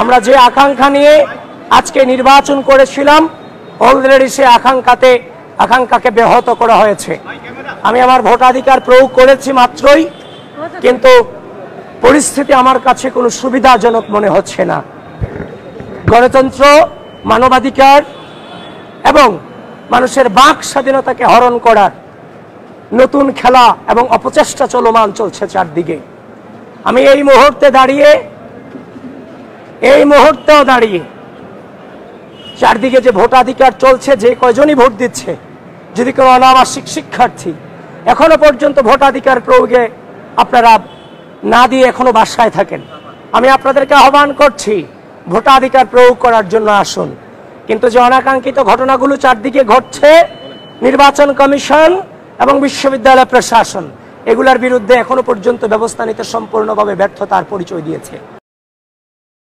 আমরা যে আকাঙ্ক্ষা নিয়ে আজকে নির্বাচন করেছিলাম অলরেডি সে আকাঙ্ক্ষাকে ব্যাহত করা হয়েছে। আমি আমার ভোটাধিকার প্রয়োগ করেছি মাত্রই, কিন্তু পরিস্থিতি আমার কাছে কোনো সুবিধাজনক মনে হচ্ছে না। গণতন্ত্র, মানবাধিকার এবং মানুষের বাক স্বাধীনতাকে হরণ করার নতুন খেলা এবং অপচেষ্টা চলমান চলছে চারদিকে। আমি এই মুহূর্তেও দাঁড়িয়ে চারদিকে যে ভোটাধিকার চলছে, যে কয়জনই ভোট দিচ্ছে, যদি কোনো অনাবাসিক শিক্ষার্থী এখনো পর্যন্ত ভোটাধিকার প্রয়োগে আপনারা না দিয়ে এখনো বাসায় থাকেন, আমি আপনাদেরকে আহ্বান করছি ভোটাধিকার প্রয়োগ করার জন্য আসুন। কিন্তু যে অনাকাঙ্ক্ষিত ঘটনাগুলো চারদিকে ঘটছে, নির্বাচন কমিশন এবং বিশ্ববিদ্যালয় প্রশাসন এগুলোর বিরুদ্ধে এখনো পর্যন্ত ব্যবস্থা নিতে সম্পূর্ণভাবে ব্যর্থতার পরিচয় দিয়েছে।